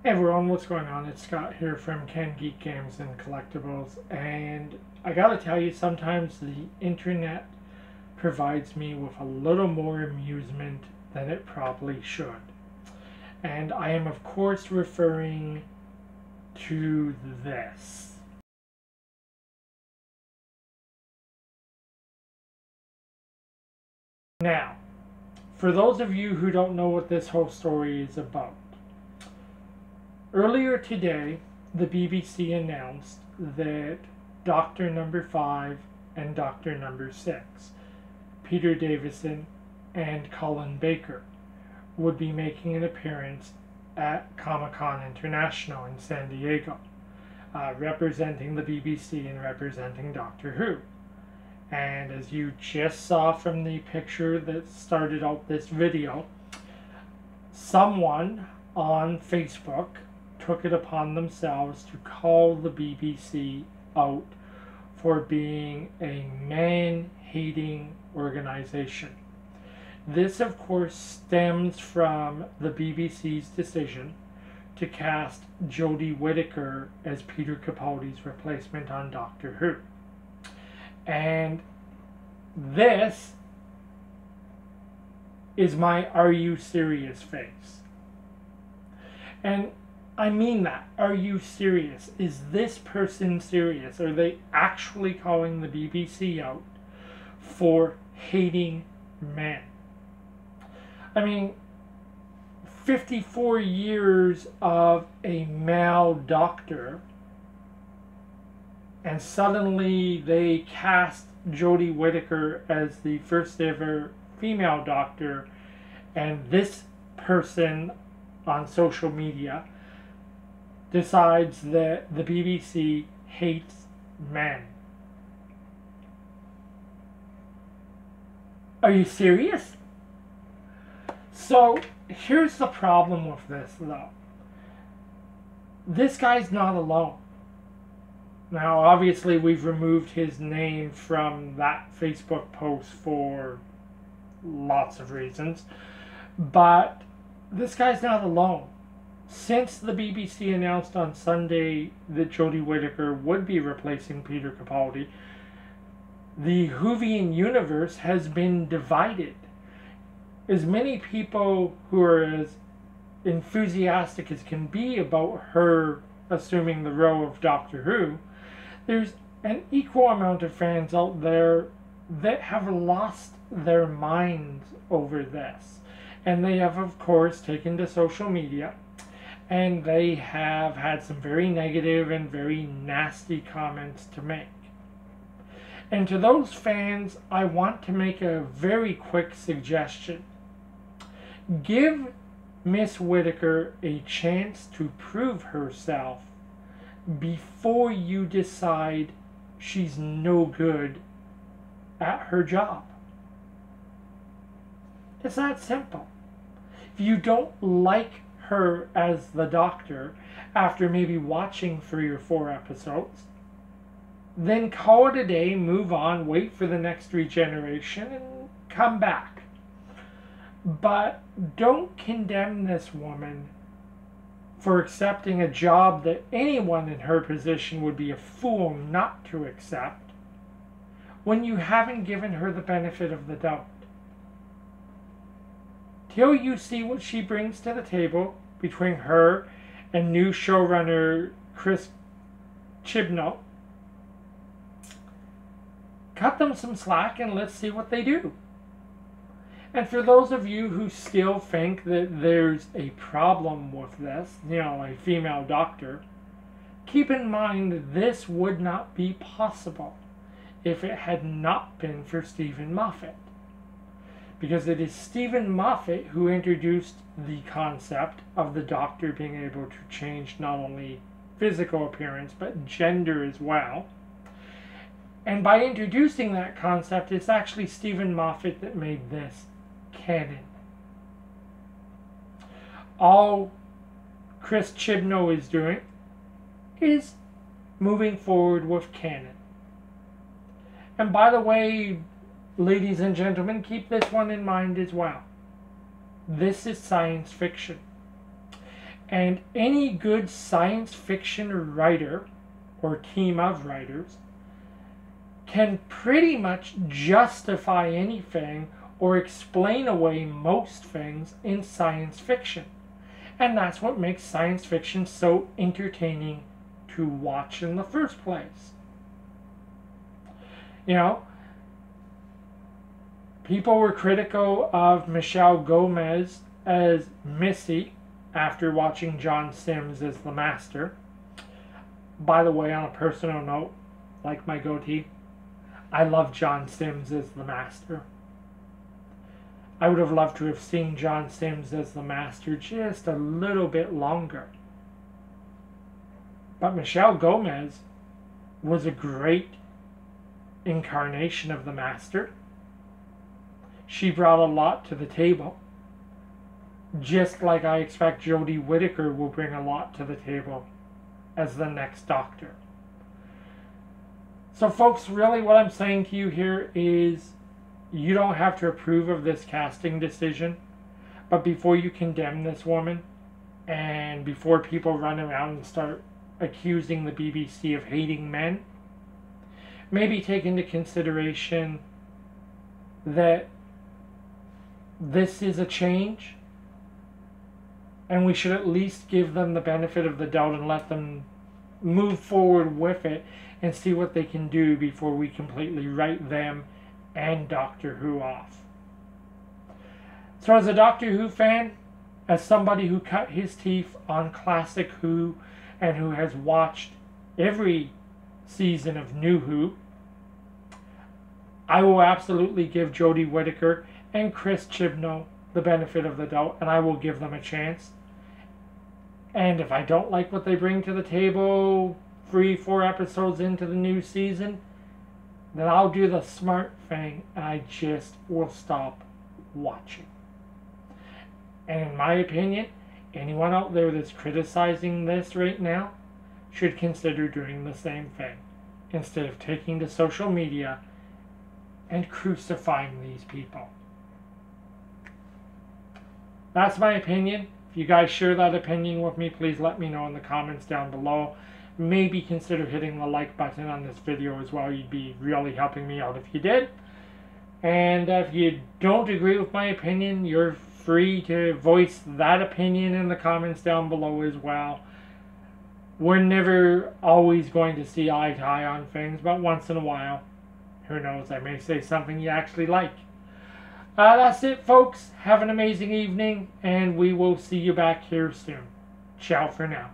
Hey everyone, what's going on? It's Scott here from Ken Geek Games and Collectibles, and I gotta tell you, sometimes the internet provides me with a little more amusement than it probably should. And I am, of course, referring to this. Now, for those of you who don't know what this whole story is about, earlier today, the BBC announced that Doctor Number 5 and Doctor Number 6, Peter Davison and Colin Baker, would be making an appearance at Comic-Con International in San Diego, representing the BBC and representing Doctor Who. And as you just saw from the picture that started out this video, someone on Facebook took it upon themselves to call the BBC out for being a man-hating organization. This, of course, stems from the BBC's decision to cast Jodie Whittaker as Peter Capaldi's replacement on Doctor Who. And this is my "Are you serious" face. And I mean that. Are you serious? Is this person serious? Are they actually calling the BBC out for hating men? I mean, 54 years of a male doctor, and suddenly they cast Jodie Whittaker as the first ever female doctor, and this person on social media decides that the BBC hates men. Are you serious? So here's the problem with this, though. This guy's not alone. Now, obviously, we've removed his name from that Facebook post for lots of reasons, but this guy's not alone. Since the BBC announced on Sunday that Jodie Whittaker would be replacing Peter Capaldi, the Whovian universe has been divided. As many people who are as enthusiastic as can be about her assuming the role of Doctor Who, there's an equal amount of fans out there that have lost their minds over this. And they have, of course, taken to social media, and they have had some very negative and very nasty comments to make. And to those fans, I want to make a very quick suggestion. Give Miss Whittaker a chance to prove herself before you decide she's no good at her job. It's that simple. If you don't like her as the Doctor after maybe watching 3 or 4 episodes, then call it a day, move on, wait for the next regeneration, and come back. But don't condemn this woman for accepting a job that anyone in her position would be a fool not to accept when you haven't given her the benefit of the doubt. Till you see what she brings to the table between her and new showrunner Chris Chibnall, cut them some slack and let's see what they do. And for those of you who still think that there's a problem with this, a female doctor, keep in mind that this would not be possible if it had not been for Stephen Moffat. Because it is Stephen Moffat who introduced the concept of the Doctor being able to change not only physical appearance, but gender as well. And by introducing that concept, it's actually Stephen Moffat that made this canon. All Chris Chibnall is doing is moving forward with canon. And by the way, ladies and gentlemen, keep this one in mind as well. This is science fiction. And any good science fiction writer or team of writers can pretty much justify anything or explain away most things in science fiction. And that's what makes science fiction so entertaining to watch in the first place. You know, people were critical of Michelle Gomez as Missy after watching John Sims as the Master. By the way, on a personal note, like my goatee, I love John Sims as the Master. I would have loved to have seen John Sims as the Master just a little bit longer. But Michelle Gomez was a great incarnation of the Master. She brought a lot to the table. Just like I expect Jodie Whittaker will bring a lot to the table as the next Doctor. So folks, really what I'm saying to you here is you don't have to approve of this casting decision, but before you condemn this woman and before people run around and start accusing the BBC of hating men, maybe take into consideration that this is a change and we should at least give them the benefit of the doubt and let them move forward with it and see what they can do before we completely write them and Doctor Who off. So as a Doctor Who fan, as somebody who cut his teeth on classic Who and who has watched every season of New Who, I will absolutely give Jodie Whittaker and Chris Chibnall the benefit of the doubt, and I will give them a chance. And if I don't like what they bring to the table 3-4 episodes into the new season, then I'll do the smart thing and I just will stop watching. And in my opinion, anyone out there that's criticizing this right now should consider doing the same thing instead of taking to social media and crucifying these people. That's my opinion. If you guys share that opinion with me, please let me know in the comments down below. Maybe consider hitting the like button on this video as well. You'd be really helping me out if you did. And if you don't agree with my opinion, you're free to voice that opinion in the comments down below as well. We're never always going to see eye to eye on things, but once in a while, who knows, I may say something you actually like. That's it, folks. Have an amazing evening, and we will see you back here soon. Ciao for now.